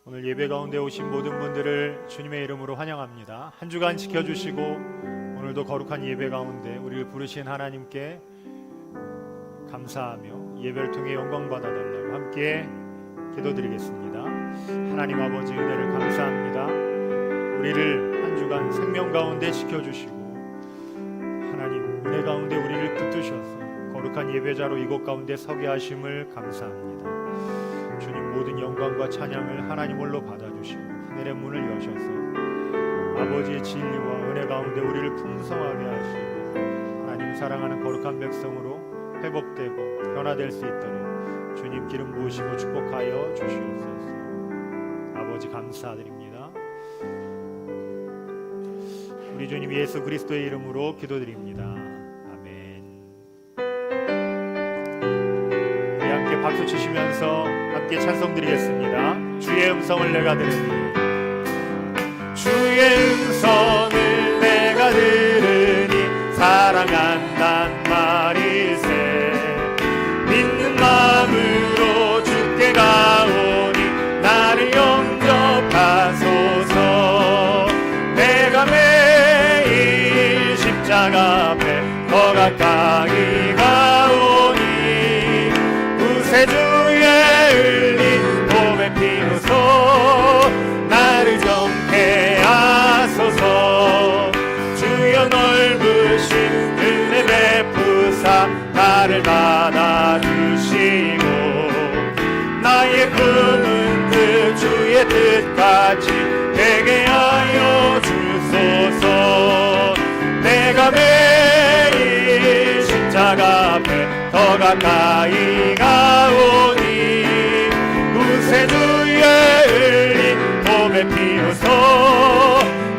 오늘 예배 가운데 오신 모든 분들을 주님의 이름으로 환영합니다. 한 주간 지켜주시고 오늘도 거룩한 예배 가운데 우리를 부르신 하나님께 감사하며 예배를 통해 영광 받아달라고 함께 기도드리겠습니다. 하나님 아버지 은혜를 감사합니다. 우리를 한 주간 생명 가운데 지켜주시고 하나님 은혜 가운데 우리를 붙드셔서 거룩한 예배자로 이곳 가운데 서게 하심을 감사합니다. 주님 모든 영광과 찬양을 하나님 홀로 받아주시고 하늘의 문을 여셔서 아버지의 진리와 은혜 가운데 우리를 풍성하게 하시고 하나님 사랑하는 거룩한 백성으로 회복되고 변화될 수 있도록 주님 기름 부으시고 축복하여 주시옵소서. 아버지 감사드립니다. 우리 주님 예수 그리스도의 이름으로 기도드립니다. 아멘. 우리 함께 박수 치시면서 함께 찬송드리겠습니다. 주의 음성을 내가 들으니 주의 음성을 내가 들으니 사랑한단 말일세. 믿는 마음으로 주께 가오니 나를 영접하소서. 내가 매일 십자가 앞에 더 가까이 가오니 구세주의 흘린 봄의 피로소 나를 정케 하소서. 주여 넓으신 은혜 베푸사 나를 받아주시고 나의 꿈은 그 주의 뜻같이 되게 하여 주소서. 내가 매일 십자가 앞에 더 가까이 가오니 구세주의 흘린 봄의 피로소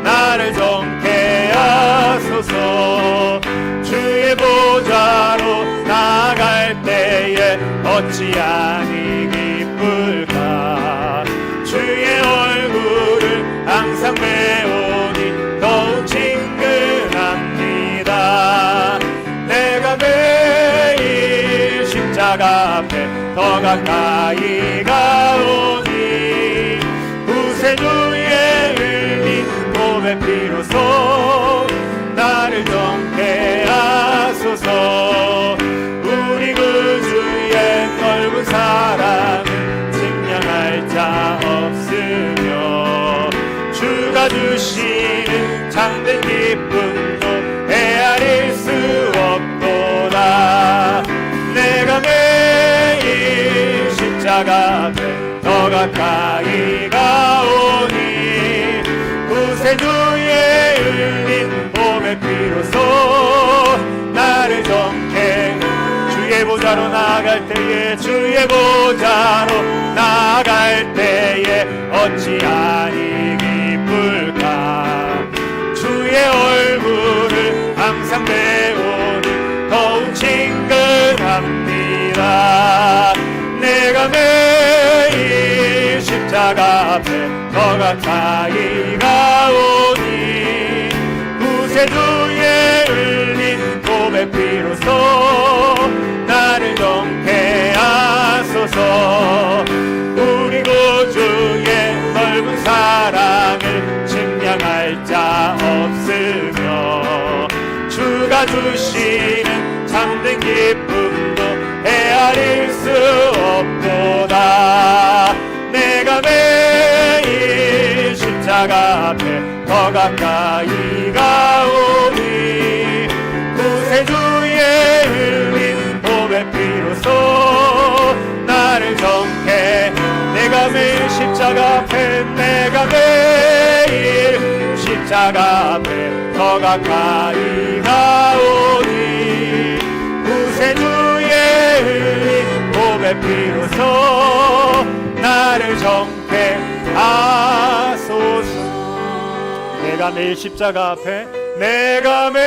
나를 정케 하소서. 주의 보좌로 나아갈 때에 어찌하니 기쁠까. 주의 얼굴을 항상 배우니 더욱 친근합니다. 내가 매일 십자가 앞에 더 가까이 가오니 구세주의 흘린 봄의 피로소 나를 정케 하소서. 우리 구주의 넓은 사랑을 증명할 자 없으며 주가 주시는 참된 기쁨도 헤아릴 수 없도다. 내가 매일 십자가 앞에 더 가까이 가오니 구세주의 흘린 봄의 피로소 나를 정케. 주의 보좌로 나아갈 때에 주의 보좌로 나아갈 때에 어찌하니 기쁠까. 주의 얼굴을 항상 배우니 더욱 친근합니다. 내가 매일 십자가 앞에 더 가까이 가오니 구세주의 흘린 봄의 피로소 나를 정케 하소서. 우리 구주의 넓은 사랑을 증명할 자 없으며 주가 주시는 참된 기쁨도 헤아릴 수 없도다. 내가 매일 십자가 앞에 더 가까이 가오니 구세주의 흘린 봄의 피로소 나를 정케. 내가 매일 십자가 앞에 내가 매일 십자가 앞에 더 가까이 가오니 구세주의 흘린 봄의 피로소 나를 정케 하소서. 내가 매일 십자가 앞에 내가 매일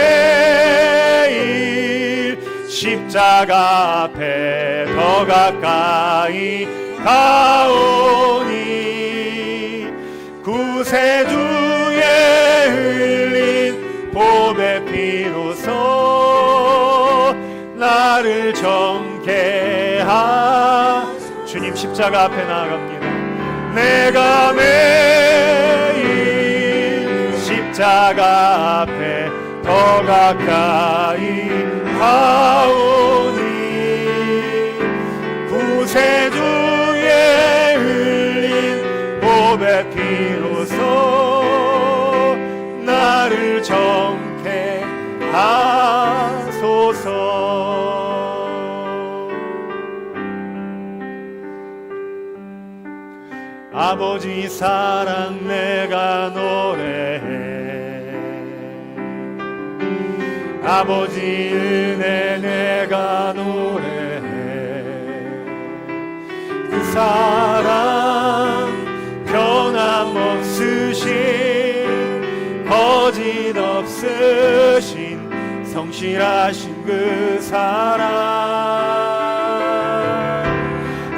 십자가 앞에 더 가까이 가오니 구세주의 흘린 봄의 피로소 나를 정케 하. 주님 십자가 앞에 나아갑니다. 내가 매일 십자가 앞에 더 가까이 가오니 구세주의 흘린 보배 피로써 나를 정케 하소서. 아버지 사랑 내가 노래해, 아버지 은혜 내가 노래해. 그 사랑 변함없으신 거짓 없으신 성실하신 그 사랑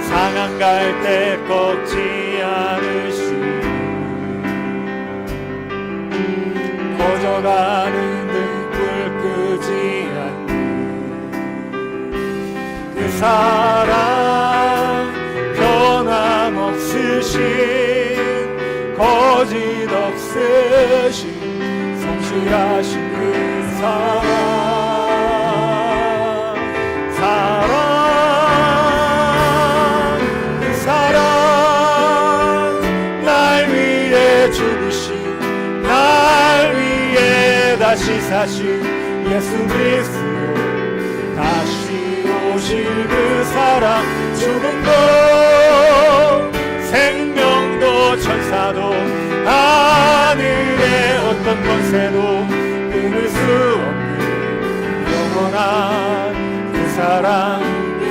상한 갈 때 꺾지 않으신 꺼져가는 등불 끄지 않는 그 사랑 변함없으신 거짓 없으신 성실하신 그 사랑 그 사랑 날 위해 죽으신 날 위해 다시 사신 예수 그리스도 다시 오실 그 사랑 죽음도 생명도 천사도 하늘의 어떤 권세도 끊을 수 없는 영원한 그 사랑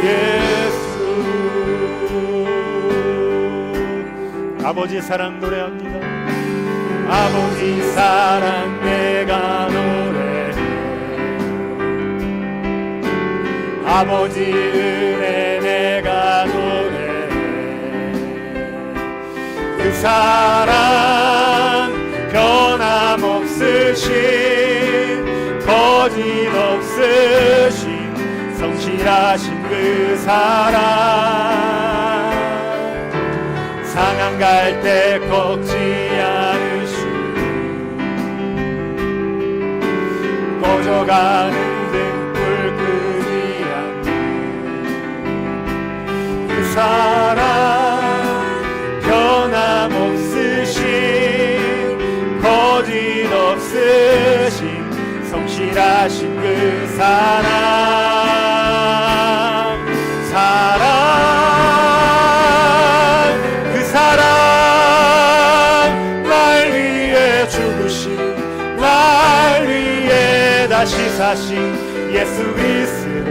예수. 아버지 사랑 노래합니다. 아버지 사랑 내가 노래해, 아버지 은혜 내가 노래해. 그 사랑 변함없으신 거짓 없으신 성실하신 그 사랑 상한 갈 때 꺾지 않으신 꺼져가는 등불 끄지 않는 그 사랑 변함없으신 거짓 없으신 성실하신 그 사랑 그 사랑 날 위해 죽으신 날 위해 다시 사신 예수 그리스도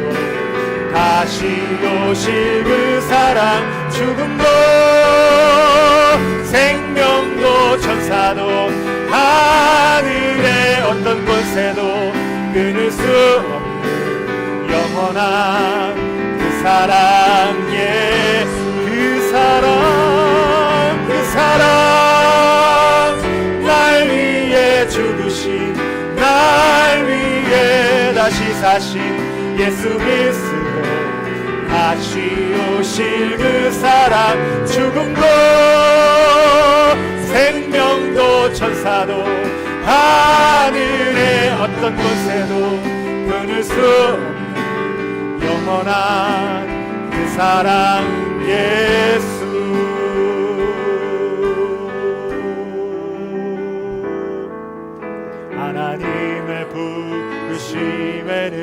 다시 오실 그 사랑 죽음도 생명도 천사도 하늘의 어떤 권세도 끊을 수 없는 영원한 그 사랑 예수. 그 사랑 날 위해 죽으신 날 위해 다시 사신 예수 그리스도 다시 오실 그 사랑 죽음도 생명도 천사도 하늘의 어떤 권세도 끊을 수 없는 영원한 그 사랑 예수. 하나님의 부르심에는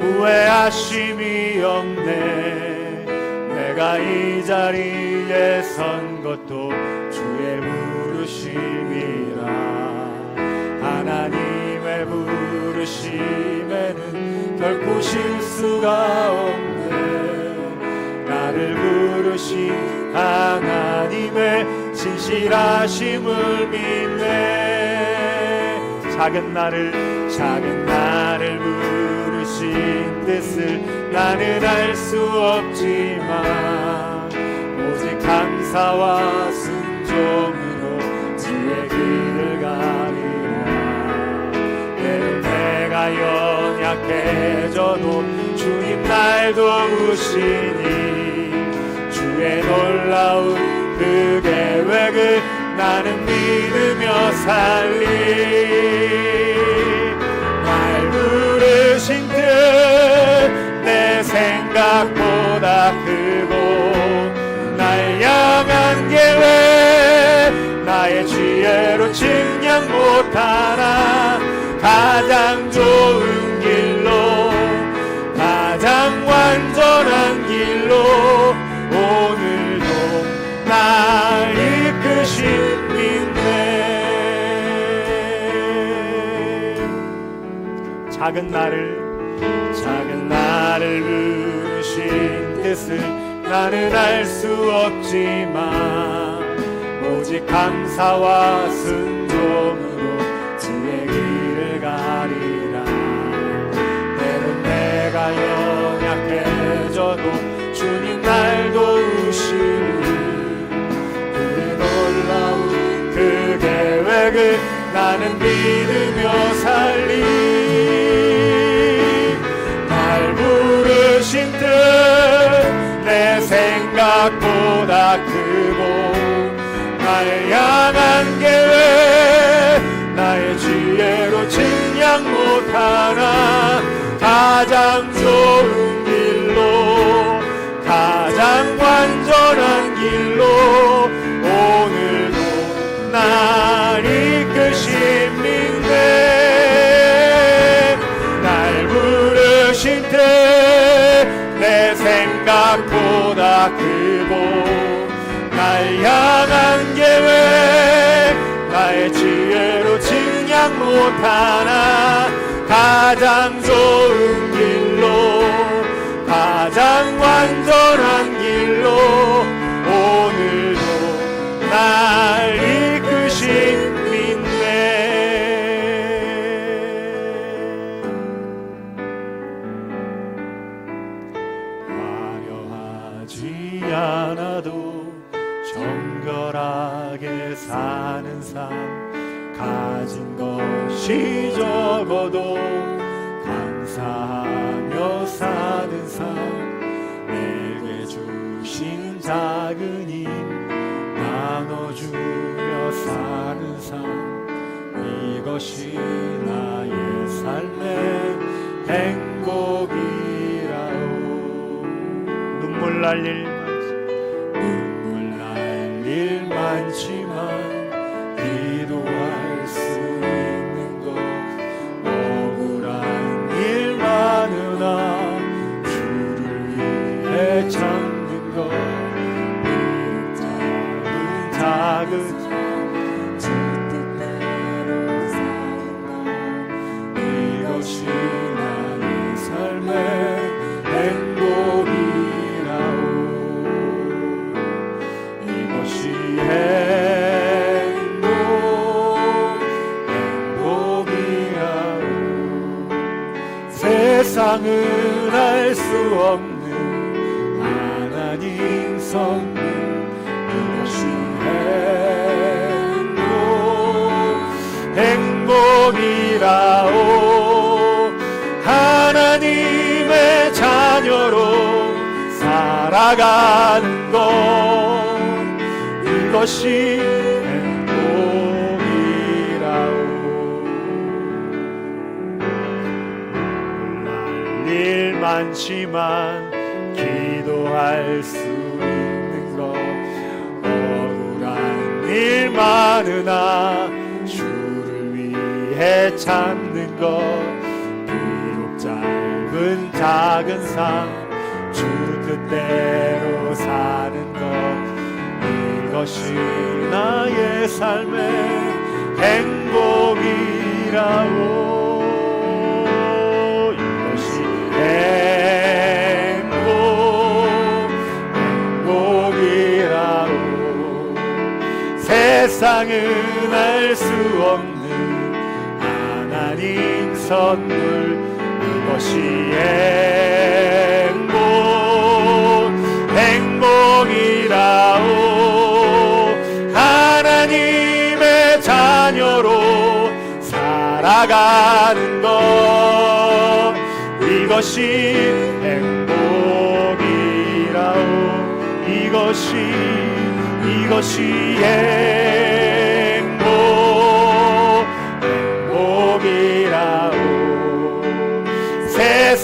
후회하심이 없네. 내가 이 자리에 선 것도 주의 부르심이라. 하나님의 부르심에는 결코 실수가 없네. 나를 부르신 하나님의 진실하심을 믿네. 작은 나를 부르신 뜻을 나는 알 수 없지만 오직 감사와 순종으로 주의 길을 가리라. 때로 내가 연약해져도 주님 날 도우시니 주의 놀라운 그 계획 나는 믿으며 살리. 날 부르신 뜻 내 생각보다 크고 날 향한 계획 나의 지혜로 측량 못하나 가장 좋은 길로 가장 완전한 길로 오늘도 날 이끄신 인내. 작은 나를 부르신 뜻을 나는 알 수 없지만 오직 감사와 순종으로 주의 길을 가리라. 때론 내가 연약해져도 주님 날 도우시니 그 놀라운 그 계획을 나는 믿으며 살리. 날 부르신 뜻 내 생각보다 크고 날 향한 계획 나의 지혜로 측량 못하나 가장 좋은 길로 가장 완전한 길로 오늘도 날 이끄신 믿네. 날 부르신 뜻 내 생각보다 크고 날 향한 계획 나의 지혜로 측량 못하나 가장 좋은 길로 가장 완전한 길로 오늘도 날 이끄신 믿네. 화려하지 않아도 정결하게 사는 삶 가진 것이 적어도 감사하며 사는 삶 내게 주신 작은 힘 나눠주며 사는 삶 이것이 나의 삶의 행복이라오. 눈물 날 일 많지만 기도할 수 있는 것 억울한 일 많으나 주를 위해 참는 것 작은 주 뜻대로 사는 것 이것이 나의 삶의 행복이라오. 이것이 행복이라오. 세상은 알 수 없는 하나님 선물 이것이 행복이라오. 하나님의 자녀로 살아가는 것 이것이 행복이라오. 일 많지만 기도할 수 있는 것 억울한 일 많으나 주를 위해 참는 것 비록 짧은 작은 삶 주 뜻대로 사는 것 이것이 나의 삶의 행복이라오. 이것이 행복이라오. 세상은 알 수 없는 하나님 선물 이것이 행복이라오. 하나님의 자녀로 살아가는 것 이것이 행복이라오. 이것이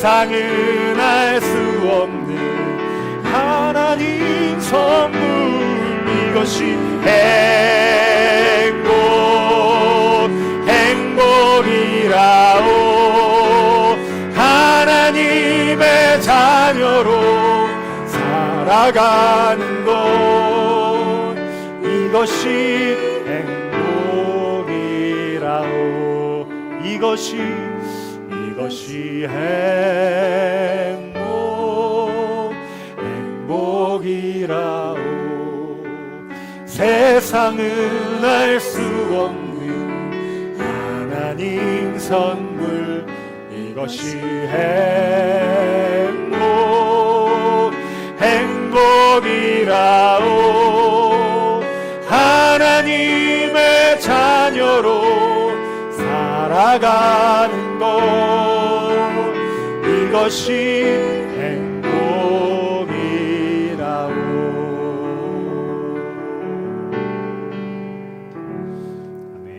세상은 알 수 없는 하나님 선물, 이것이 행복이라오. 하나님의 자녀로 살아가는 것, 이것이 행복이라오. 이것이 행복이라오. 세상은 알 수 없는 하나님 선물, 이것이 행복이라오. 하나님의 자녀로 살아가는 것, 이것이 행복이라오. 아멘.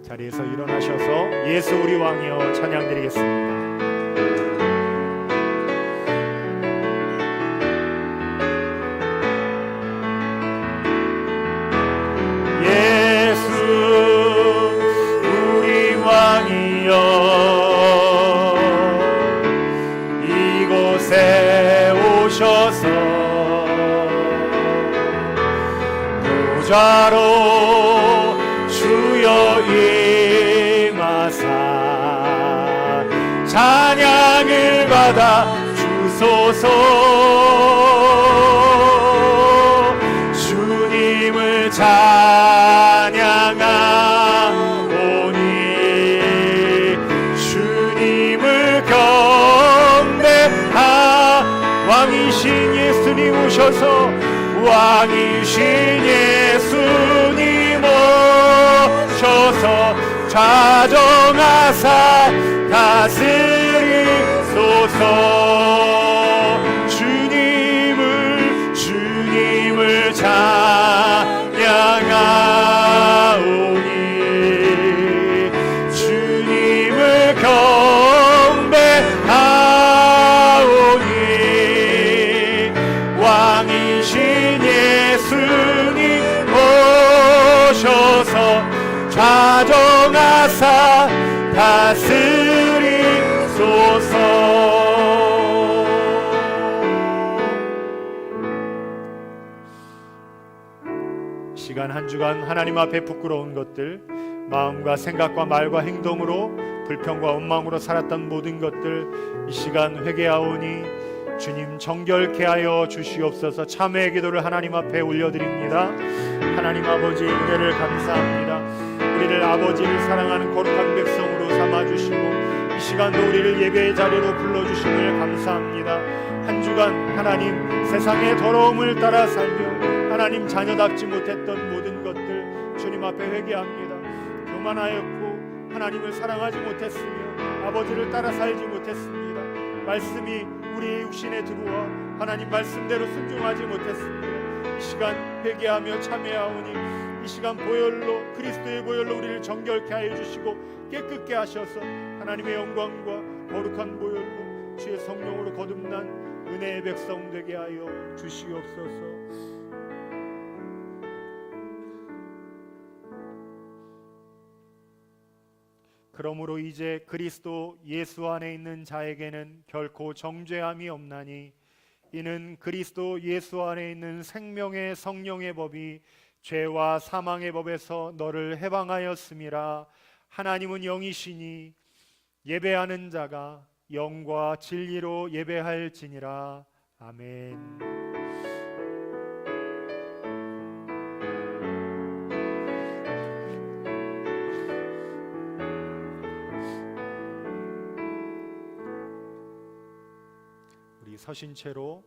자리에서 일어나셔서 예수 우리 왕이여 찬양드리겠습니다. 이곳에 오셔서 보좌로 주여 임하사 찬양을 받아 주소서. 주님을 찬양하오니 주님을 왕이신 예수님 오셔서, 왕이신 예수님 오셔서 좌정하사 다스리소서. 주님을 찬양하오니 주님을 경배하오니 왕이신 예수님 오셔서 좌정하사 다스리소서. 시간 한 주간 하나님 앞에 부끄러운 것들, 마음과 생각과 말과 행동으로 불평과 원망으로 살았던 모든 것들 이 시간 회개하오니 주님 정결케 하여 주시옵소서. 참회의 기도를 하나님 앞에 올려드립니다. 하나님 아버지 은혜를 감사합니다. 우리를 아버지를 사랑하는 거룩한 백성으로 삼아주시고 이 시간도 우리를 예배의 자리로 불러주심을 감사합니다. 한 주간 하나님 세상의 더러움을 따라 살며 하나님 자녀답지 못했던 모든 것들 주님 앞에 회개합니다. 교만하였고 하나님을 사랑하지 못했으며 아버지를 따라 살지 못했습니다. 말씀이 우리의 육신에 들어와 하나님 말씀대로 순종하지 못했습니다. 이 시간 회개하며 참회하오니 이 시간 보혈로, 그리스도의 보혈로 우리를 정결케 하여 주시고 깨끗게 하셔서 하나님의 영광과 거룩한 보혈로 주의 성령으로 거듭난 은혜의 백성 되게 하여 주시옵소서. 그러므로 이제 그리스도 예수 안에 있는 자에게는 결코 정죄함이 없나니 이는 그리스도 예수 안에 있는 생명의 성령의 법이 죄와 사망의 법에서 너를 해방하였음이라. 하나님은 영이시니 예배하는 자가 영과 진리로 예배할지니라. 아멘. 서신 채로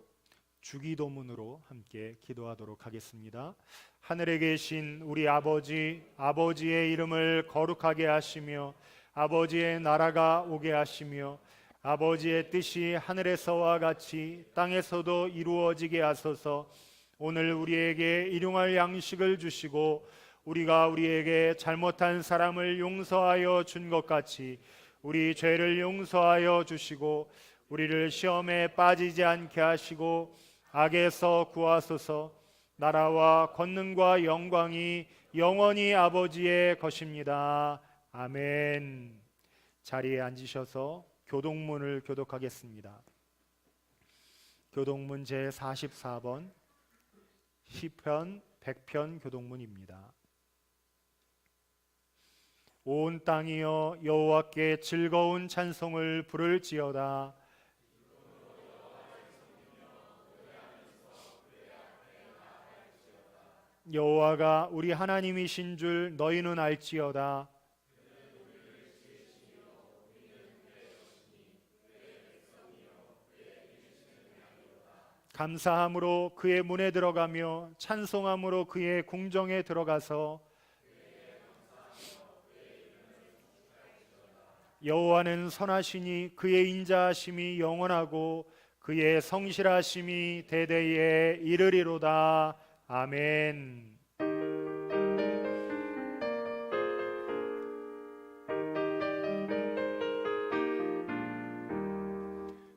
주기도문으로 함께 기도하도록 하겠습니다. 하늘에 계신 우리 아버지, 아버지의 이름을 거룩하게 하시며 아버지의 나라가 오게 하시며 아버지의 뜻이 하늘에서와 같이 땅에서도 이루어지게 하소서. 오늘 우리에게 일용할 양식을 주시고 우리가 우리에게 잘못한 사람을 용서하여 준 것 같이 우리 죄를 용서하여 주시고 우리를 시험에 빠지지 않게 하시고 악에서 구하소서. 나라와 권능과 영광이 영원히 아버지의 것입니다. 아멘. 자리에 앉으셔서 교동문을 교독하겠습니다. 교동문 제44번 시편 100편 교동문입니다. 온 땅이여 여호와께 즐거운 찬송을 부를지어다. 여호와가 우리 하나님이신 줄 너희는 알지어다. 감사함으로 그의 문에 들어가며 찬송함으로 그의 궁정에 들어가서 여호와는 선하시니 그의 인자하심이 영원하고 그의 성실하심이 대대에 이르리로다. 아멘.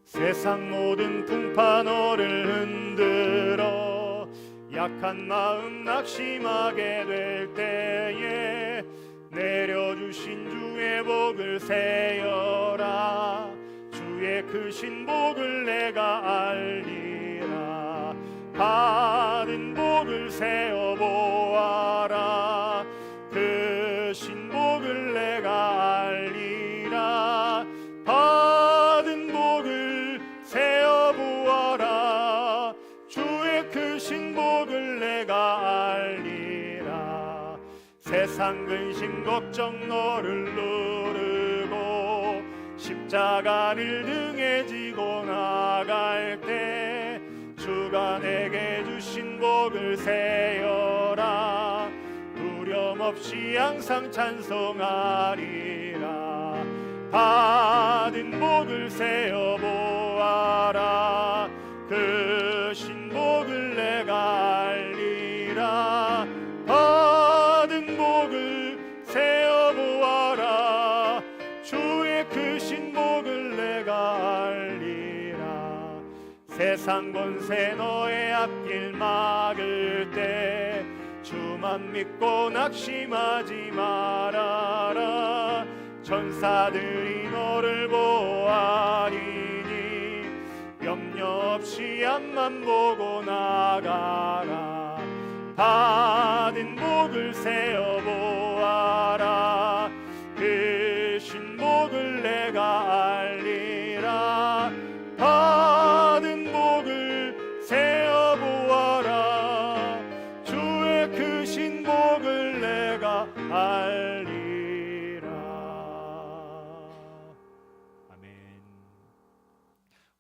세상 모든 풍파 너를 흔들어 약한 마음 낙심하게 될 때에 내려주신 주의 복을 세어라. 주의 크신 복을 내가 알리라. 받은 복을 세어 보아라. 크신 복을 내가 알리라. 받은 복을 세어 보아라. 주의 크신 복을 내가 알리라. 세상 근심 걱정 너를 누르고 십자가를 등에 지고 나갈 때 주가 내게 주신 복을 세어라. 두려움 없이 항상 찬송하리라. 받은 복을 세어 보아라. 크신 복을 내가 알리라. 받은 복을 세어 보아라. 주의 크신 복을 내가 알리라. 세상 권세 너의 앞길 막을 때 주만 믿고 낙심하지 말아라. 천사들이 너를 보아리니 염려 없이 앞만 보고 나가라. 받은 복을 세어 보아라. 크신 복을 내가 알리라. 받은 복을 세어 보아라. 주의 크신 복을 내가 알리라. 아멘.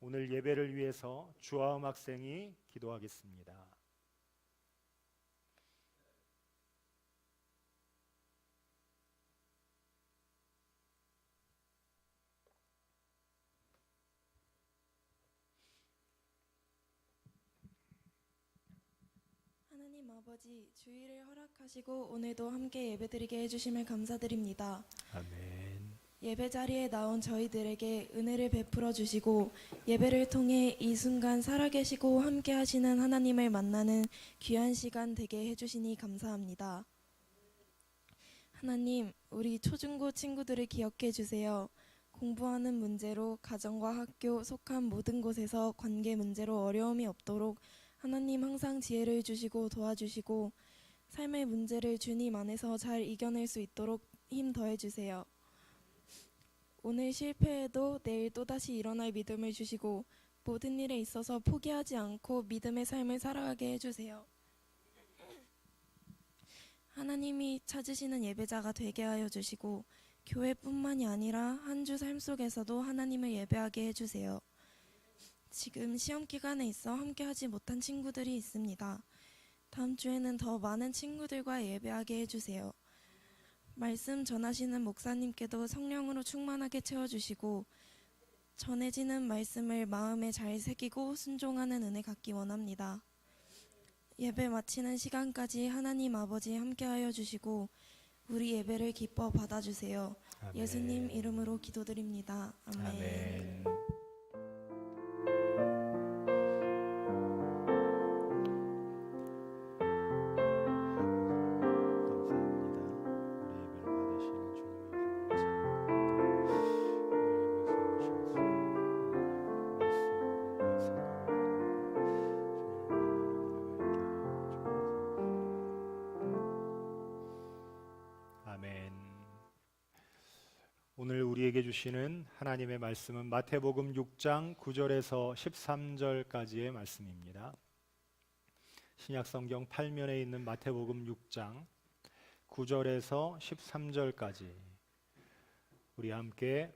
오늘 예배를 위해서 주화음 학생이 기도하겠습니다. 하나님 아버지, 주일을 허락하시고 오늘도 함께 예배드리게 해주심을 감사드립니다. 아멘. 예배 자리에 나온 저희들에게 은혜를 베풀어 주시고 예배를 통해 이 순간 살아계시고 함께 하시는 하나님을 만나는 귀한 시간 되게 해주시니 감사합니다. 하나님, 우리 초중고 친구들을 기억해 주세요. 공부하는 문제로 가정과 학교, 속한 모든 곳에서 관계 문제로 어려움이 없도록 하나님 항상 지혜를 주시고 도와주시고 삶의 문제를 주님 안에서 잘 이겨낼 수 있도록 힘 더해주세요. 오늘 실패해도 내일 또다시 일어날 믿음을 주시고 모든 일에 있어서 포기하지 않고 믿음의 삶을 살아가게 해주세요. 하나님이 찾으시는 예배자가 되게 하여 주시고 교회뿐만이 아니라 한 주 삶 속에서도 하나님을 예배하게 해주세요. 지금 시험 기간에 있어 함께하지 못한 친구들이 있습니다. 다음 주에는 더 많은 친구들과 예배하게 해주세요. 말씀 전하시는 목사님께도 성령으로 충만하게 채워주시고 전해지는 말씀을 마음에 잘 새기고 순종하는 은혜 갖기 원합니다. 예배 마치는 시간까지 하나님 아버지 함께하여 주시고 우리 예배를 기뻐 받아주세요. 아멘. 예수님 이름으로 기도드립니다. 아멘. 아멘. 아멘. 오늘 우리에게 주시는 하나님의 말씀은 마태복음 6장 9절에서 13절까지의 말씀입니다. 신약성경 8면에 있는 마태복음 6장 9절에서 13절까지 우리 함께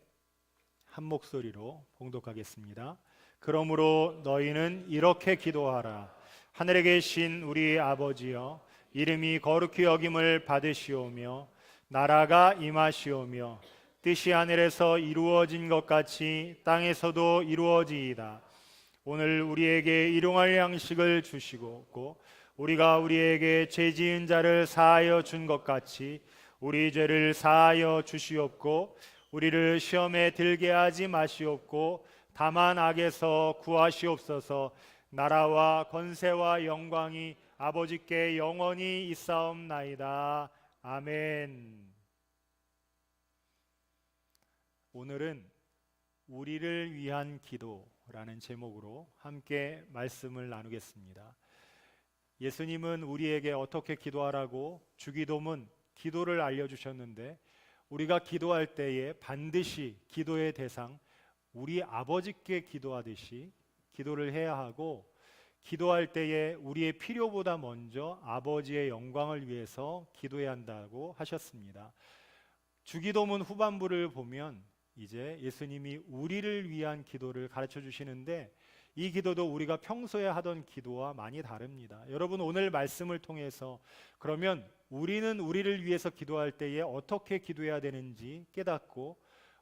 한 목소리로 봉독하겠습니다. 그러므로 너희는 이렇게 기도하라. 하늘에 계신 우리 아버지여, 이름이 거룩히 여김을 받으시오며 나라가 임하시오며 뜻이 하늘에서 이루어진 것 같이 땅에서도 이루어지이다. 오늘 우리에게 일용할 양식을 주시고 우리가 우리에게 죄 지은 자를 사하여 준 것 같이 우리 죄를 사하여 주시옵고 우리를 시험에 들게 하지 마시옵고 다만 악에서 구하시옵소서. 나라와 권세와 영광이 아버지께 영원히 있사옵나이다. 아멘. 오늘은 우리를 위한 기도라는 제목으로 함께 말씀을 나누겠습니다. 예수님은 우리에게 어떻게 기도하라고 주기도문 기도를 알려주셨는데, 우리가 기도할 때에 반드시 기도의 대상 우리 아버지께 기도하듯이 기도를 해야 하고, 기도할 때에 우리의 필요보다 먼저 아버지의 영광을 위해서 기도해야 한다고 하셨습니다. 주기도문 후반부를 보면 이제 예수님이 우리를 위한 기도를 가르쳐 주시는데, 이 기도도 우리가 평소에 하던 기도와 많이 다릅니다. 여러분, 오늘 말씀을 통해서 그러면 우리는 우리를 위해서 기도할 때에 어떻게 기도해야 되는지 깨닫고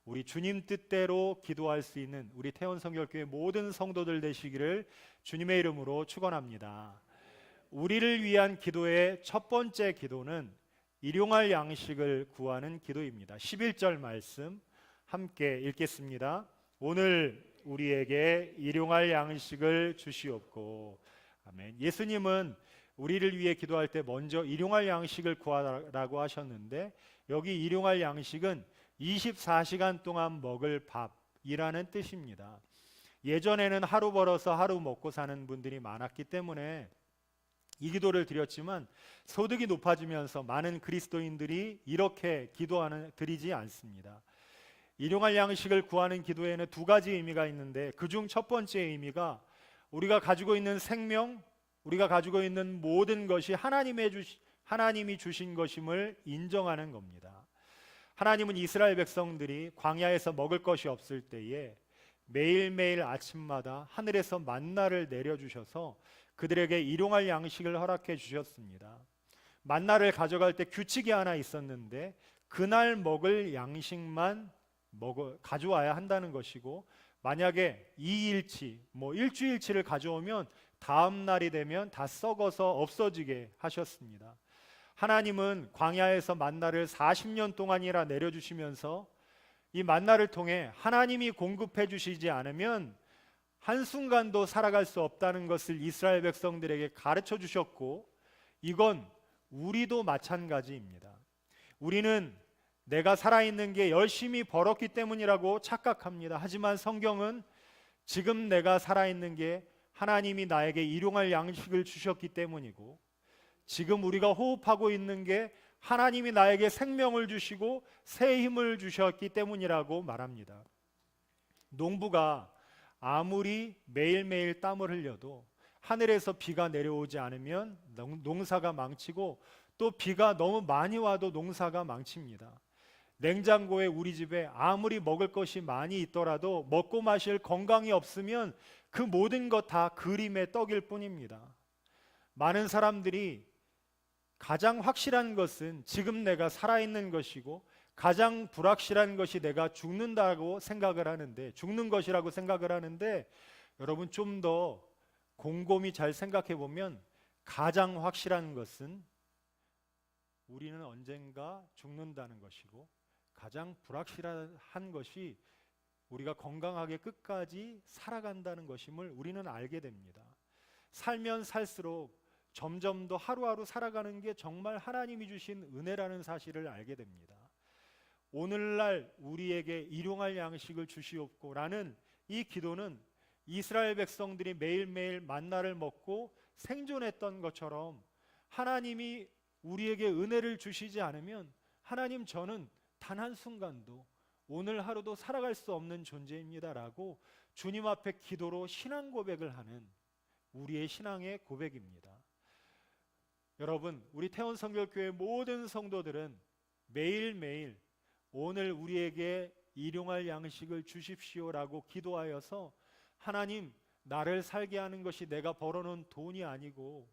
우리 주님 뜻대로 기도할 수 있는 우리 태원성결교회 모든 성도들 되시기를 주님의 이름으로 축원합니다. 우리를 위한 기도의 첫 번째 기도는 일용할 양식을 구하는 기도입니다. 11절 말씀 함께 읽겠습니다. 오늘 우리에게 일용할 양식을 주시옵고. 아멘. 예수님은 우리를 위해 기도할 때 먼저 일용할 양식을 구하라고 하셨는데, 여기 일용할 양식은 24시간 동안 먹을 밥이라는 뜻입니다. 예전에는 하루 벌어서 하루 먹고 사는 분들이 많았기 때문에 이 기도를 드렸지만, 소득이 높아지면서 많은 그리스도인들이 이렇게 드리지 않습니다. 일용할 양식을 구하는 기도에는 두 가지 의미가 있는데, 그중 첫 번째 의미가 우리가 가지고 있는 생명, 우리가 가지고 있는 모든 것이 하나님이 주신 것임을 인정하는 겁니다. 하나님은 이스라엘 백성들이 광야에서 먹을 것이 없을 때에 매일매일 아침마다 하늘에서 만나를 내려주셔서 그들에게 일용할 양식을 허락해 주셨습니다. 만나를 가져갈 때 규칙이 하나 있었는데, 그날 먹을 양식만 가져와야 한다는 것이고, 만약에 2일치, 일주일치를 가져오면 다음 날이 되면 다 썩어서 없어지게 하셨습니다. 하나님은 광야에서 만나를 40년 동안이나 내려주시면서 이 만나를 통해 하나님이 공급해 주시지 않으면 한순간도 살아갈 수 없다는 것을 이스라엘 백성들에게 가르쳐 주셨고, 이건 우리도 마찬가지입니다. 우리는 내가 살아있는 게 열심히 벌었기 때문이라고 착각합니다. 하지만 성경은 지금 내가 살아있는 게 하나님이 나에게 일용할 양식을 주셨기 때문이고, 지금 우리가 호흡하고 있는 게 하나님이 나에게 생명을 주시고 새 힘을 주셨기 때문이라고 말합니다. 농부가 아무리 매일매일 땀을 흘려도 하늘에서 비가 내려오지 않으면 농사가 망치고, 또 비가 너무 많이 와도 농사가 망칩니다. 냉장고에 우리 집에 아무리 먹을 것이 많이 있더라도 먹고 마실 건강이 없으면 그 모든 것 다 그림의 떡일 뿐입니다. 많은 사람들이 가장 확실한 것은 지금 내가 살아있는 것이고, 가장 불확실한 것이 내가 죽는 것이라고 생각을 하는데, 여러분, 좀 더 곰곰이 잘 생각해 보면 가장 확실한 것은 우리는 언젠가 죽는다는 것이고, 가장 불확실한 것이 우리가 건강하게 끝까지 살아간다는 것임을 우리는 알게 됩니다. 살면 살수록 점점 더 하루하루 살아가는 게 정말 하나님이 주신 은혜라는 사실을 알게 됩니다. 오늘날 우리에게 일용할 양식을 주시옵고라는 이 기도는 이스라엘 백성들이 매일매일 만나를 먹고 생존했던 것처럼 하나님이 우리에게 은혜를 주시지 않으면 하나님, 저는 단 한순간도 오늘 하루도 살아갈 수 없는 존재입니다라고 주님 앞에 기도로 신앙 고백을 하는 우리의 신앙의 고백입니다. 여러분, 우리 태원성결교회 모든 성도들은 매일매일 오늘 우리에게 일용할 양식을 주십시오라고 기도하여서, 하나님, 나를 살게 하는 것이 내가 벌어놓은 돈이 아니고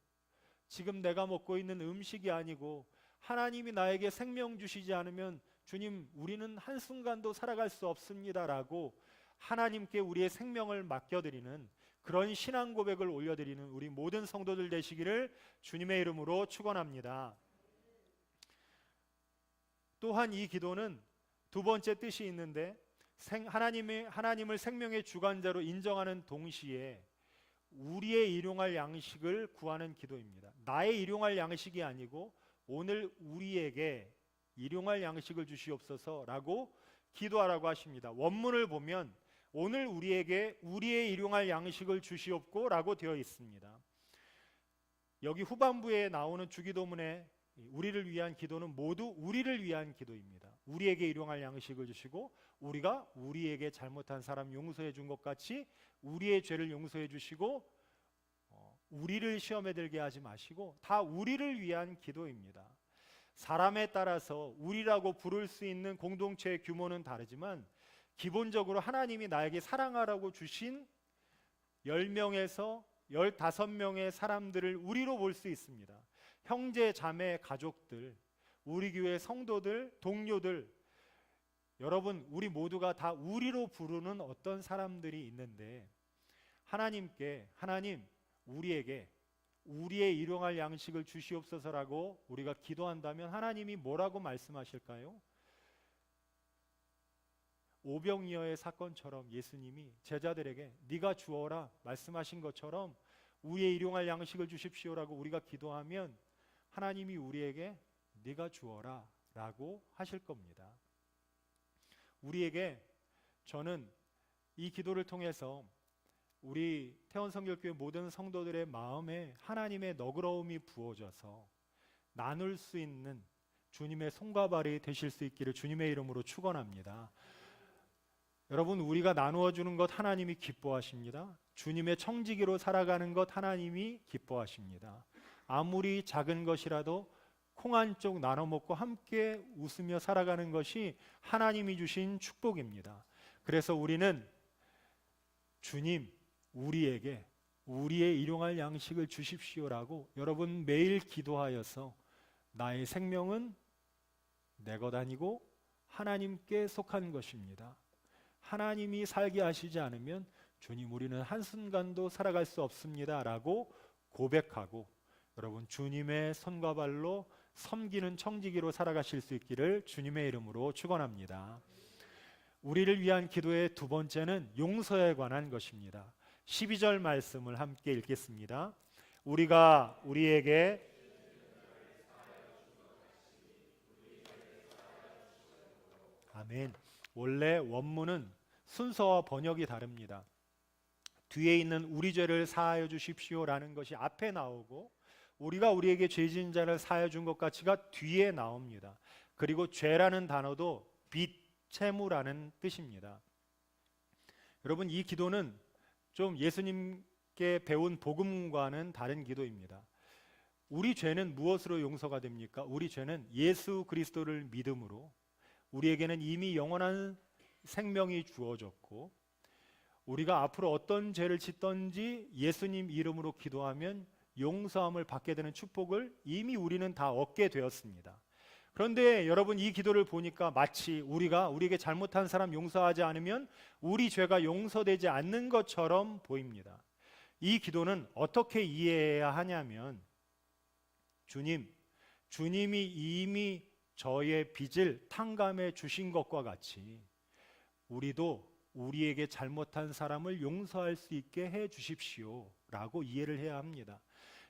지금 내가 먹고 있는 음식이 아니고 하나님이 나에게 생명 주시지 않으면 주님, 우리는 한순간도 살아갈 수 없습니다라고 하나님께 우리의 생명을 맡겨드리는 그런 신앙 고백을 올려드리는 우리 모든 성도들 되시기를 주님의 이름으로 축원합니다. 또한 이 기도는 두 번째 뜻이 있는데, 하나님을 생명의 주관자로 인정하는 동시에 우리의 일용할 양식을 구하는 기도입니다. 나의 일용할 양식이 아니고 오늘 우리에게 일용할 양식을 주시옵소서라고 기도하라고 하십니다. 원문을 보면 오늘 우리에게 우리의 일용할 양식을 주시옵고라고 되어 있습니다. 여기 후반부에 나오는 주기도문에 우리를 위한 기도는 모두 우리를 위한 기도입니다. 우리에게 일용할 양식을 주시고, 우리가 우리에게 잘못한 사람 용서해 준 것 같이 우리의 죄를 용서해 주시고, 우리를 시험에 들게 하지 마시고, 다 우리를 위한 기도입니다. 사람에 따라서 우리라고 부를 수 있는 공동체의 규모는 다르지만 기본적으로 하나님이 나에게 사랑하라고 주신 10명에서 15명의 사람들을 우리로 볼 수 있습니다. 형제, 자매, 가족들, 우리 교회 성도들, 동료들, 여러분, 우리 모두가 다 우리로 부르는 어떤 사람들이 있는데, 하나님께, 하나님, 우리에게 우리의 일용할 양식을 주시옵소서라고 우리가 기도한다면 하나님이 뭐라고 말씀하실까요? 오병이어의 사건처럼 예수님이 제자들에게 네가 주어라 말씀하신 것처럼 우리의 일용할 양식을 주십시오라고 우리가 기도하면 하나님이 우리에게 네가 주어라 라고 하실 겁니다. 우리에게, 저는 이 기도를 통해서 우리 태원성결교회 모든 성도들의 마음에 하나님의 너그러움이 부어져서 나눌 수 있는 주님의 손과 발이 되실 수 있기를 주님의 이름으로 축원합니다. 여러분, 우리가 나누어 주는 것 하나님이 기뻐하십니다. 주님의 청지기로 살아가는 것 하나님이 기뻐하십니다. 아무리 작은 것이라도 콩 한 쪽 나눠 먹고 함께 웃으며 살아가는 것이 하나님이 주신 축복입니다. 그래서 우리는 주님, 우리에게 우리의 일용할 양식을 주십시오라고 여러분 매일 기도하여서 나의 생명은 내 것 아니고 하나님께 속한 것입니다. 하나님이 살게 하시지 않으면 주님, 우리는 한순간도 살아갈 수 없습니다 라고 고백하고 여러분 주님의 손과 발로 섬기는 청지기로 살아가실 수 있기를 주님의 이름으로 축원합니다. 우리를 위한 기도의 두 번째는 용서에 관한 것입니다. 12절 말씀을 함께 읽겠습니다. 우리가 우리에게 아멘. 원래 원문은 순서와 번역이 다릅니다. 뒤에 있는 우리 죄를 사하여 주십시오라는 것이 앞에 나오고, 우리가 우리에게 죄 지은 자를 사하여 준 것 같이가 뒤에 나옵니다. 그리고 죄라는 단어도 빚, 채무라는 뜻입니다. 여러분, 이 기도는 좀 예수님께 배운 복음과는 다른 기도입니다. 우리 죄는 무엇으로 용서가 됩니까? 우리 죄는 예수 그리스도를 믿음으로 우리에게는 이미 영원한 생명이 주어졌고, 우리가 앞으로 어떤 죄를 짓든지 예수님 이름으로 기도하면 용서함을 받게 되는 축복을 이미 우리는 다 얻게 되었습니다. 그런데 여러분, 이 기도를 보니까 마치 우리가 우리에게 잘못한 사람 용서하지 않으면 우리 죄가 용서되지 않는 것처럼 보입니다. 이 기도는 어떻게 이해해야 하냐면, 주님이 이미 저의 빚을 탕감해 주신 것과 같이 우리도 우리에게 잘못한 사람을 용서할 수 있게 해 주십시오 라고 이해를 해야 합니다.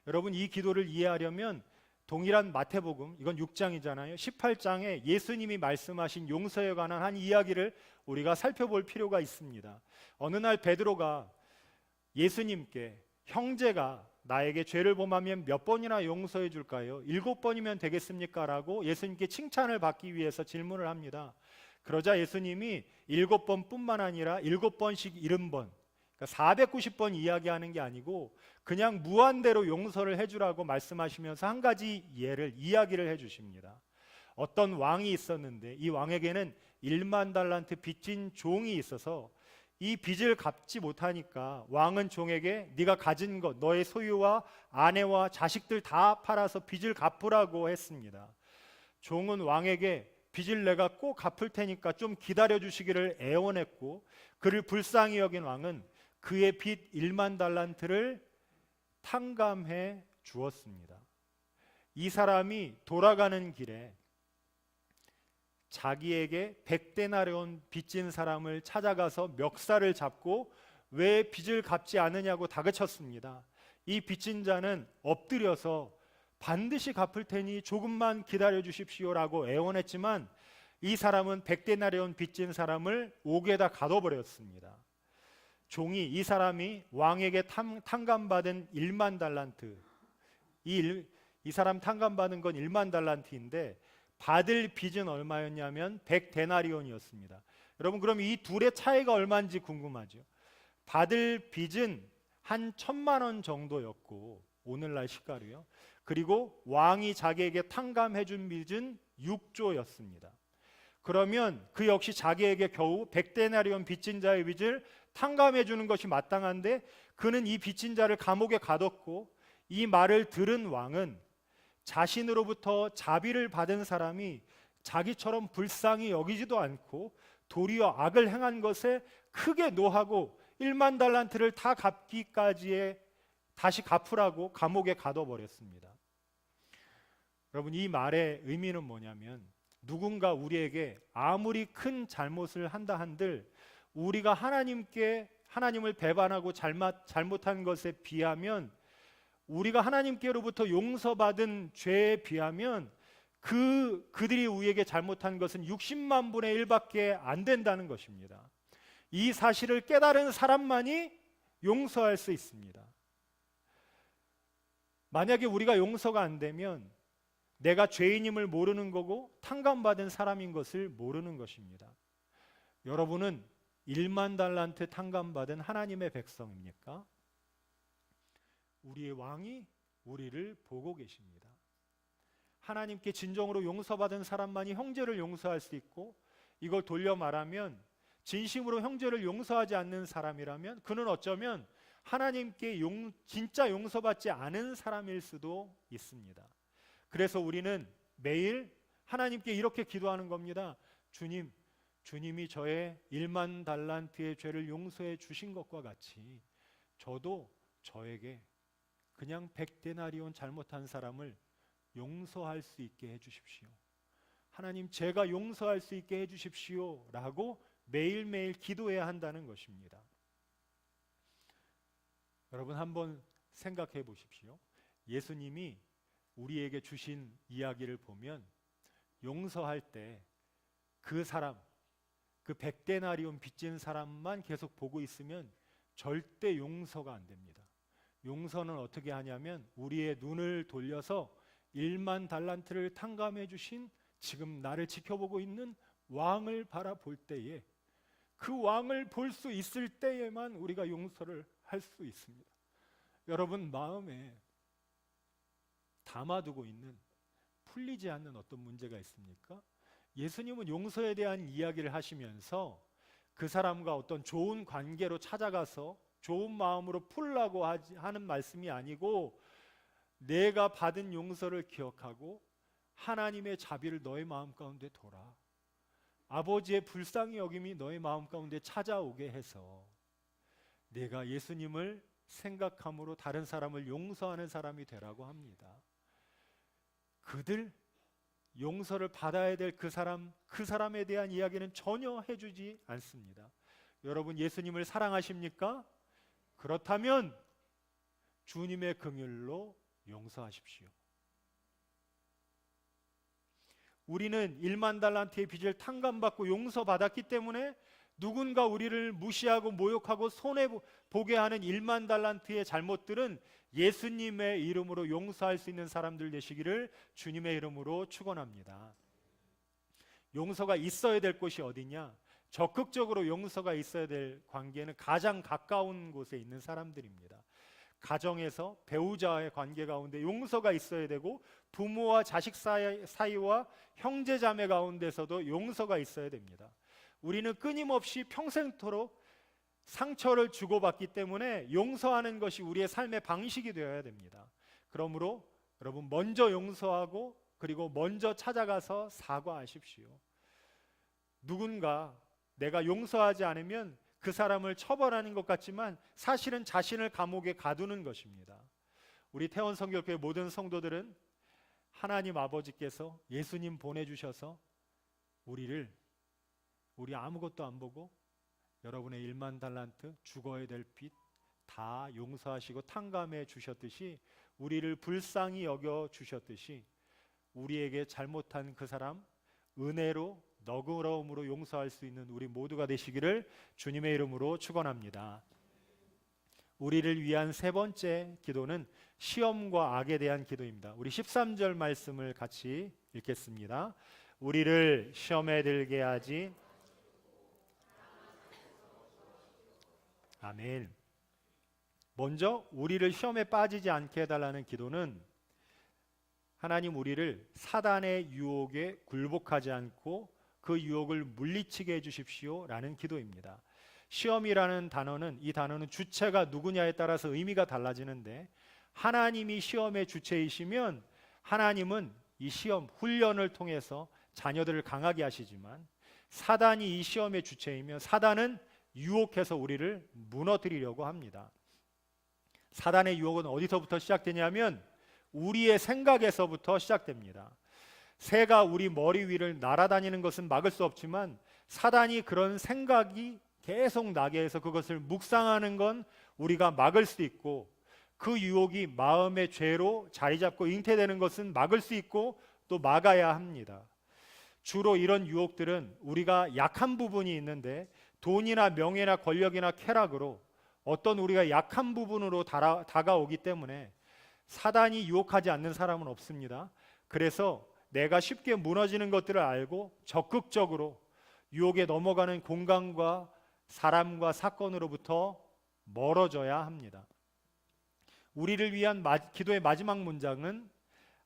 여러분, 이 기도를 이해하려면 동일한 마태복음, 이건 6장이잖아요. 18장에 예수님이 말씀하신 용서에 관한 한 이야기를 우리가 살펴볼 필요가 있습니다. 어느 날 베드로가 예수님께 형제가 나에게 죄를 범하면 몇 번이나 용서해 줄까요? 7번이면 되겠습니까? 라고 예수님께 칭찬을 받기 위해서 질문을 합니다. 그러자 예수님이 7번뿐만 아니라 7번씩 70번, 그러니까 490번 이야기하는 게 아니고 그냥 무한대로 용서를 해주라고 말씀하시면서 한 가지 이야기를 해주십니다. 어떤 왕이 있었는데 이 왕에게는 1만 달란트 빚진 종이 있어서 이 빚을 갚지 못하니까 왕은 종에게 네가 가진 것, 너의 소유와 아내와 자식들 다 팔아서 빚을 갚으라고 했습니다. 종은 왕에게 빚을 내가 꼭 갚을 테니까 좀 기다려 주시기를 애원했고, 그를 불쌍히 여긴 왕은 그의 빚 1만 달란트를 탕감해 주었습니다. 이 사람이 돌아가는 길에 자기에게 100데나리온 빚진 사람을 찾아가서 멱살을 잡고 왜 빚을 갚지 않느냐고 다그쳤습니다. 이 빚진 자는 엎드려서 반드시 갚을 테니 조금만 기다려 주십시오라고 애원했지만 이 사람은 100데나리온 빚진 사람을 옥에다 가둬버렸습니다. 종이 이 사람이 왕에게 탕감받은 1만 달란트, 이 사람 탕감받은 건 1만 달란트인데 받을 빚은 얼마였냐면 100데나리온이었습니다. 여러분, 그럼 이 둘의 차이가 얼마인지 궁금하죠? 받을 빚은 한 1,000만 원 정도였고, 오늘날 시가로요. 그리고 왕이 자기에게 탕감해 준 빚은 6조였습니다. 그러면 그 역시 자기에게 겨우 100데나리온 빚진 자의 빚을 탕감해 주는 것이 마땅한데 그는 이 빚진 자를 감옥에 가뒀고, 이 말을 들은 왕은 자신으로부터 자비를 받은 사람이 자기처럼 불쌍히 여기지도 않고 도리어 악을 행한 것에 크게 노하고 1만 달란트를 다 갚기까지에 다시 갚으라고 감옥에 가둬버렸습니다. 여러분, 이 말의 의미는 뭐냐면 누군가 우리에게 아무리 큰 잘못을 한다 한들 우리가 하나님을 배반하고 잘못한 것에 비하면, 우리가 하나님께로부터 용서받은 죄에 비하면 그들이 우리에게 잘못한 것은 60만 분의 1밖에 안 된다는 것입니다. 이 사실을 깨달은 사람만이 용서할 수 있습니다. 만약에 우리가 용서가 안 되면 내가 죄인임을 모르는 거고 탕감받은 사람인 것을 모르는 것입니다. 여러분은 1만 달란트 탕감받은 하나님의 백성입니까? 우리의 왕이 우리를 보고 계십니다. 하나님께 진정으로 용서받은 사람만이 형제를 용서할 수 있고, 이걸 돌려 말하면 진심으로 형제를 용서하지 않는 사람이라면 그는 어쩌면 하나님께 진짜 용서받지 않은 사람일 수도 있습니다. 그래서 우리는 매일 하나님께 이렇게 기도하는 겁니다. 주님이 저의 1만 달란트의 죄를 용서해 주신 것과 같이 저도 저에게 그냥 100데나리온 잘못한 사람을 용서할 수 있게 해주십시오. 하나님, 제가 용서할 수 있게 해주십시오 라고 매일매일 기도해야 한다는 것입니다. 여러분, 한번 생각해 보십시오. 예수님이 우리에게 주신 이야기를 보면 용서할 때 그 사람, 그 100데나리온 빚진 사람만 계속 보고 있으면 절대 용서가 안 됩니다. 용서는 어떻게 하냐면 우리의 눈을 돌려서 1만 달란트를 탕감해 주신 지금 나를 지켜보고 있는 왕을 바라볼 때에, 그 왕을 볼 수 있을 때에만 우리가 용서를 할 수 있습니다. 여러분, 마음에 담아두고 있는 풀리지 않는 어떤 문제가 있습니까? 예수님은 용서에 대한 이야기를 하시면서 그 사람과 어떤 좋은 관계로 찾아가서 좋은 마음으로 풀라고 하는 말씀이 아니고, 내가 받은 용서를 기억하고 하나님의 자비를 너의 마음 가운데 둬라, 아버지의 불쌍히 여김이 너의 마음 가운데 찾아오게 해서 내가 예수님을 생각함으로 다른 사람을 용서하는 사람이 되라고 합니다. 그들 용서를 받아야 될 그 사람에 대한 이야기는 전혀 해주지 않습니다. 여러분 예수님을 사랑하십니까? 그렇다면 주님의 긍휼로 용서하십시오. 우리는 1만 달란트의 빚을 탕감받고 용서받았기 때문에 누군가 우리를 무시하고 모욕하고 손해보게 하는 1만 달란트의 잘못들은 예수님의 이름으로 용서할 수 있는 사람들 되시기를 주님의 이름으로 축원합니다. 용서가 있어야 될 곳이 어디냐? 적극적으로 용서가 있어야 될 관계는 가장 가까운 곳에 있는 사람들입니다. 가정에서 배우자와의 관계 가운데 용서가 있어야 되고, 부모와 자식 사이와 형제 자매 가운데서도 용서가 있어야 됩니다. 우리는 끊임없이 평생토록 상처를 주고받기 때문에 용서하는 것이 우리의 삶의 방식이 되어야 됩니다. 그러므로 여러분 먼저 용서하고 그리고 먼저 찾아가서 사과하십시오. 누군가 내가 용서하지 않으면 그 사람을 처벌하는 것 같지만 사실은 자신을 감옥에 가두는 것입니다. 우리 태원 성결교회 모든 성도들은 하나님 아버지께서 예수님 보내주셔서 우리 아무것도 안 보고 여러분의 1만 달란트 죽어야 될 빚 다 용서하시고 탕감해 주셨듯이, 우리를 불쌍히 여겨 주셨듯이 우리에게 잘못한 그 사람 은혜로 너그러움으로 용서할 수 있는 우리 모두가 되시기를 주님의 이름으로 축원합니다. 우리를 위한 세 번째 기도는 시험과 악에 대한 기도입니다. 우리 13절 말씀을 같이 읽겠습니다. 우리를 시험에 들게 하지. 아멘. 먼저 우리를 시험에 빠지지 않게 해달라는 기도는 하나님 우리를 사단의 유혹에 굴복하지 않고 그 유혹을 물리치게 해주십시오 라는 기도입니다. 시험이라는 단어는, 이 단어는 주체가 누구냐에 따라서 의미가 달라지는데, 하나님이 시험의 주체이시면 하나님은 이 시험 훈련을 통해서 자녀들을 강하게 하시지만, 사단이 이 시험의 주체이면 사단은 유혹해서 우리를 무너뜨리려고 합니다. 사단의 유혹은 어디서부터 시작되냐면 우리의 생각에서부터 시작됩니다. 새가 우리 머리 위를 날아다니는 것은 막을 수 없지만 사단이 그런 생각이 계속 나게 해서 그것을 묵상하는 건 우리가 막을 수 있고, 그 유혹이 마음의 죄로 자리 잡고 잉태되는 것은 막을 수 있고 또 막아야 합니다. 주로 이런 유혹들은 우리가 약한 부분이 있는데, 돈이나 명예나 권력이나 쾌락으로 어떤 우리가 약한 부분으로 다가오기 때문에 사단이 유혹하지 않는 사람은 없습니다. 그래서 내가 쉽게 무너지는 것들을 알고 적극적으로 유혹에 넘어가는 공간과 사람과 사건으로부터 멀어져야 합니다. 우리를 위한 기도의 마지막 문장은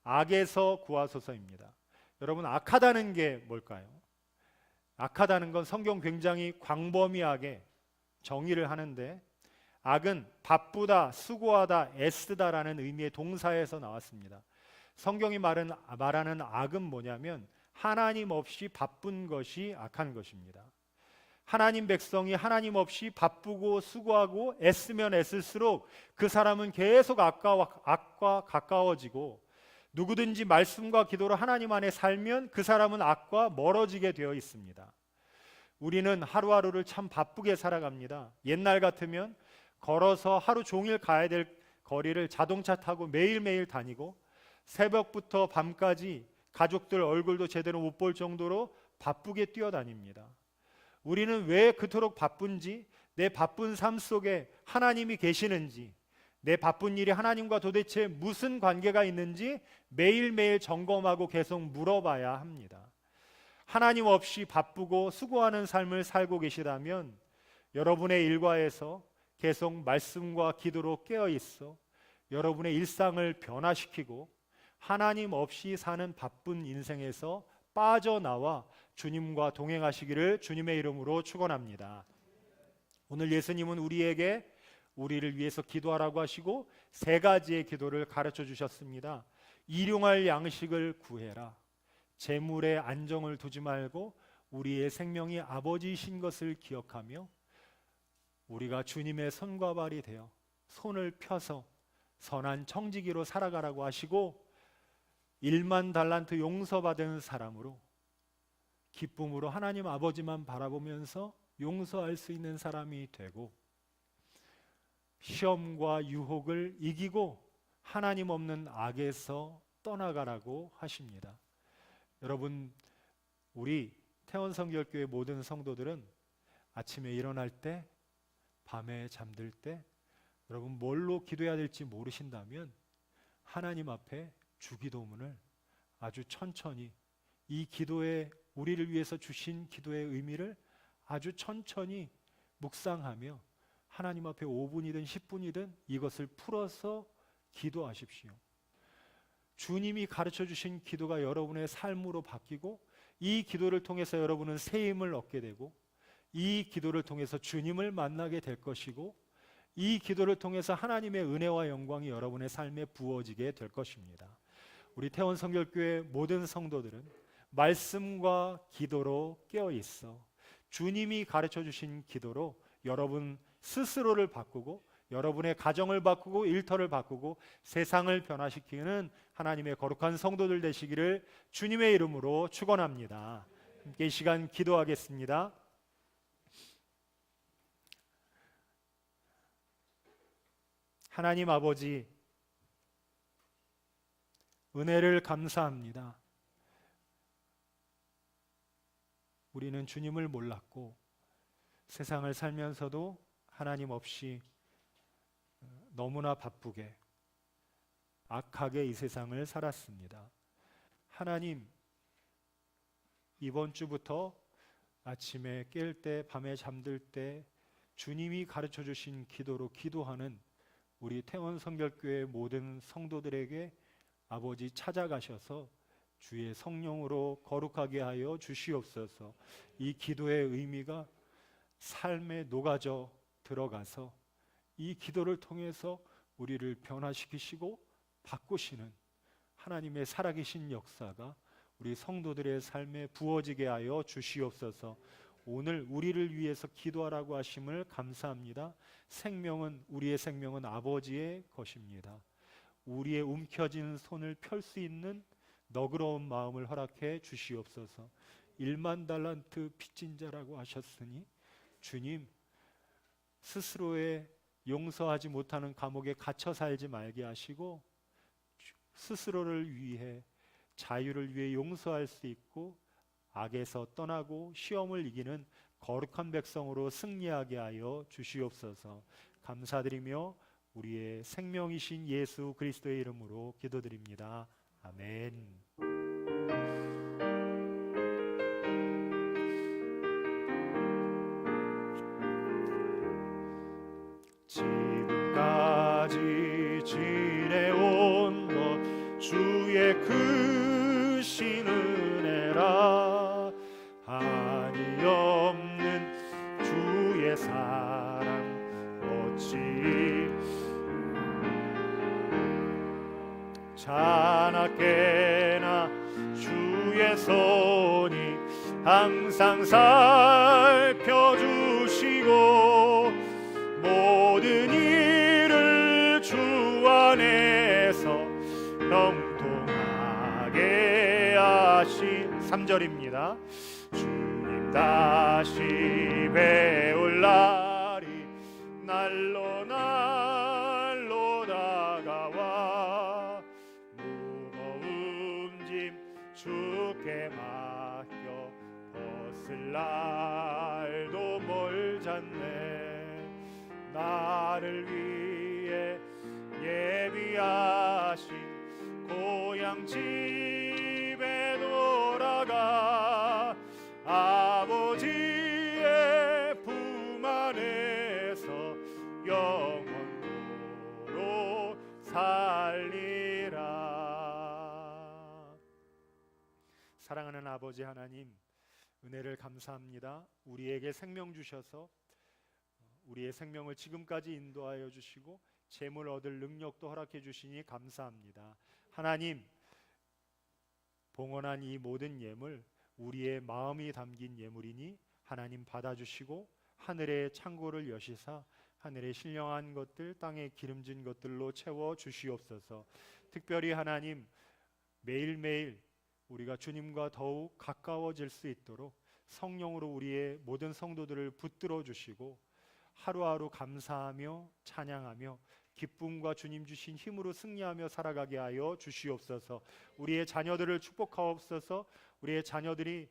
악에서 구하소서입니다. 여러분, 악하다는 게 뭘까요? 악하다는 건 성경 굉장히 광범위하게 정의를 하는데, 악은 바쁘다, 수고하다, 애쓰다라는 의미의 동사에서 나왔습니다. 성경이 말하는 악은 뭐냐면 하나님 없이 바쁜 것이 악한 것입니다. 하나님 백성이 하나님 없이 바쁘고 수고하고 애쓰면 애쓸수록 그 사람은 계속 악과 가까워지고, 누구든지 말씀과 기도로 하나님 안에 살면 그 사람은 악과 멀어지게 되어 있습니다. 우리는 하루하루를 참 바쁘게 살아갑니다. 옛날 같으면 걸어서 하루 종일 가야 될 거리를 자동차 타고 매일매일 다니고, 새벽부터 밤까지 가족들 얼굴도 제대로 못 볼 정도로 바쁘게 뛰어다닙니다. 우리는 왜 그토록 바쁜지, 내 바쁜 삶 속에 하나님이 계시는지, 내 바쁜 일이 하나님과 도대체 무슨 관계가 있는지 매일매일 점검하고 계속 물어봐야 합니다. 하나님 없이 바쁘고 수고하는 삶을 살고 계시다면 여러분의 일과에서 계속 말씀과 기도로 깨어 있어 여러분의 일상을 변화시키고 하나님 없이 사는 바쁜 인생에서 빠져나와 주님과 동행하시기를 주님의 이름으로 축원합니다. 오늘 예수님은 우리에게 우리를 위해서 기도하라고 하시고 세 가지의 기도를 가르쳐 주셨습니다. 일용할 양식을 구해라. 재물에 안정을 두지 말고 우리의 생명이 아버지이신 것을 기억하며 우리가 주님의 손과 발이 되어 손을 펴서 선한 청지기로 살아가라고 하시고, 1만 달란트 용서받은 사람으로 기쁨으로 하나님 아버지만 바라보면서 용서할 수 있는 사람이 되고, 시험과 유혹을 이기고 하나님 없는 악에서 떠나가라고 하십니다. 여러분, 우리 태원성결교회 모든 성도들은 아침에 일어날 때, 밤에 잠들 때 여러분 뭘로 기도해야 될지 모르신다면 하나님 앞에 주기도문을 아주 천천히, 이 기도에 우리를 위해서 주신 기도의 의미를 아주 천천히 묵상하며 하나님 앞에 5분이든 10분이든 이것을 풀어서 기도하십시오. 주님이 가르쳐 주신 기도가 여러분의 삶으로 바뀌고, 이 기도를 통해서 여러분은 새 힘을 얻게 되고, 이 기도를 통해서 주님을 만나게 될 것이고, 이 기도를 통해서 하나님의 은혜와 영광이 여러분의 삶에 부어지게 될 것입니다. 우리 태원성결교회 모든 성도들은 말씀과 기도로 깨어 있어 주님이 가르쳐 주신 기도로 여러분 스스로를 바꾸고, 여러분의 가정을 바꾸고, 일터를 바꾸고, 세상을 변화시키는 하나님의 거룩한 성도들 되시기를 주님의 이름으로 축원합니다. 함께 이 시간 기도하겠습니다. 하나님 아버지, 은혜를 감사합니다. 우리는 주님을 몰랐고 세상을 살면서도 하나님 없이 너무나 바쁘게 악하게 이 세상을 살았습니다. 하나님, 이번 주부터 아침에 깰 때, 밤에 잠들 때 주님이 가르쳐 주신 기도로 기도하는 우리 태원성결교회 모든 성도들에게 아버지 찾아가셔서 주의 성령으로 거룩하게 하여 주시옵소서. 이 기도의 의미가 삶에 녹아져 들어가서 이 기도를 통해서 우리를 변화시키시고 바꾸시는 하나님의 살아계신 역사가 우리 성도들의 삶에 부어지게 하여 주시옵소서. 오늘 우리를 위해서 기도하라고 하심을 감사합니다. 우리의 생명은 아버지의 것입니다. 우리의 움켜진 손을 펼 수 있는 너그러운 마음을 허락해 주시옵소서. 1만 달란트 빚진 자라고 하셨으니 주님, 스스로의 용서하지 못하는 감옥에 갇혀 살지 말게 하시고, 스스로를 위해, 자유를 위해 용서할 수 있고 악에서 떠나고 시험을 이기는 거룩한 백성으로 승리하게 하여 주시옵소서. 감사드리며 우리의 생명이신 예수 그리스도의 이름으로 기도드립니다. 아멘. 지금까지 지내온 것 주의 크신 은혜라. 한이 없는 주의 사랑 어찌 자나깨나. 주의 손이 항상 살펴주시고 모든 일을 주 안에서 형통하게 하시. 3절입니다. 주님 다시 배울 날이 날로 날로 다가와 무거운 짐 주께 맡겨 벗을 날도 멀잖네. 나를 위해 예비하신 고향 집에 돌아가 아버지의 품 안에서 영원토록 살리라. 사랑하는 아버지 하나님, 은혜를 감사합니다. 우리에게 생명 주셔서 우리의 생명을 지금까지 인도하여 주시고 재물 얻을 능력도 허락해 주시니 감사합니다. 하나님, 봉헌한 이 모든 예물 우리의 마음이 담긴 예물이니 하나님 받아주시고 하늘의 창고를 여시사 하늘의 신령한 것들 땅에 기름진 것들로 채워 주시옵소서. 특별히 하나님, 매일매일 우리가 주님과 더욱 가까워질 수 있도록 성령으로 우리의 모든 성도들을 붙들어 주시고 하루하루 감사하며 찬양하며 기쁨과 주님 주신 힘으로 승리하며 살아가게 하여 주시옵소서. 우리의 자녀들을 축복하옵소서. 우리의 자녀들이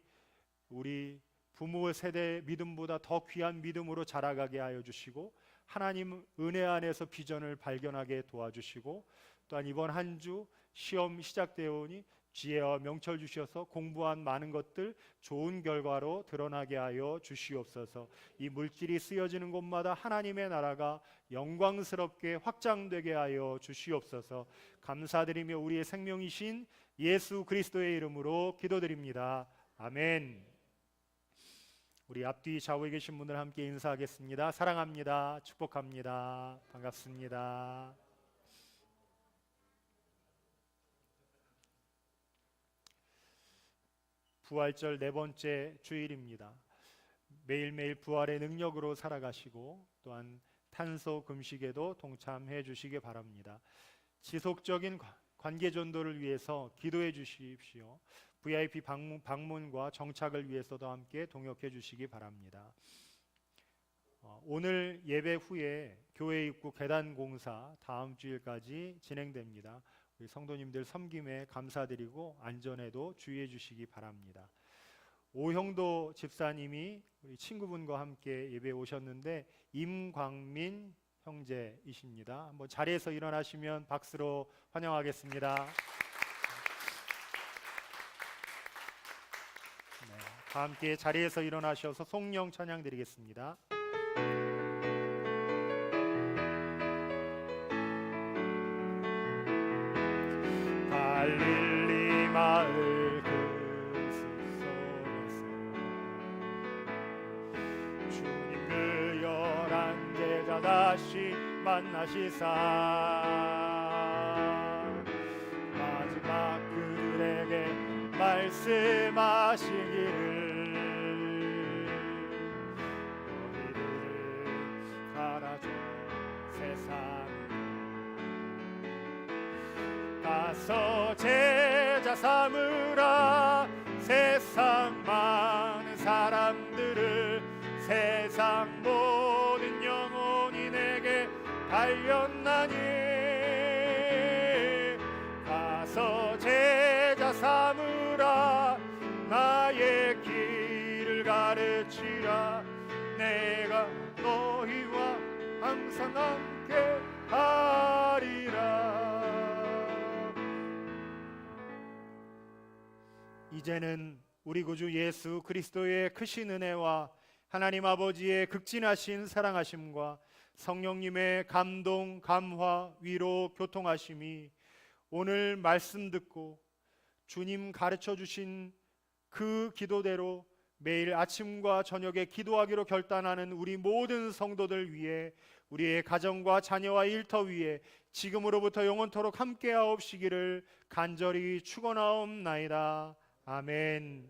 우리 부모 세대 믿음보다 더 귀한 믿음으로 자라가게 하여 주시고 하나님 은혜 안에서 비전을 발견하게 도와주시고 또한 이번 한 주 시험 시작되어 오니 지혜와 명철 주셔서 공부한 많은 것들 좋은 결과로 드러나게 하여 주시옵소서. 이 물질이 쓰여지는 곳마다 하나님의 나라가 영광스럽게 확장되게 하여 주시옵소서. 감사드리며 우리의 생명이신 예수 그리스도의 이름으로 기도드립니다. 아멘. 우리 앞뒤 좌우에 계신 분들 함께 인사하겠습니다. 사랑합니다. 축복합니다. 반갑습니다. 부활절 네 번째 주일입니다. 매일매일 부활의 능력으로 살아가시고 또한 탄소 금식에도 동참해 주시기 바랍니다. 지속적인 관계 전도를 위해서 기도해 주십시오. VIP 방문과 정착을 위해서도 함께 동역해 주시기 바랍니다. 오늘 예배 후에 교회 입구 계단 공사 다음 주일까지 진행됩니다. 우리 성도님들 섬김에 감사드리고 안전에도 주의해 주시기 바랍니다. 오형도 집사님이 우리 친구분과 함께 예배에 오셨는데 임광민 형제이십니다. 한번 자리에서 일어나시면 박수로 환영하겠습니다. 네, 다 함께 자리에서 일어나셔서 송영 찬양 드리겠습니다. 갈릴리 마을 그 숲속에서 주님 그 11제자 다시 만나시사 마지막 그들에게 말씀하시기를 너희들을 사라져 세상 가서 제자 삼으라. 세상 많은 사람들을 세상 모든 영혼이 내게 달렸나니 가서 제자 삼으라. 나의 길을 가르치라. 내가 너희와 항상 함께 하리라. 이제는 우리 구주 예수 그리스도의 크신 은혜와 하나님 아버지의 극진하신 사랑하심과 성령님의 감동, 감화, 위로, 교통하심이 오늘 말씀 듣고 주님 가르쳐 주신 그 기도대로 매일 아침과 저녁에 기도하기로 결단하는 우리 모든 성도들 위해 우리의 가정과 자녀와 일터 위에 지금으로부터 영원토록 함께하옵시기를 간절히 축원하옵나이다. 아멘.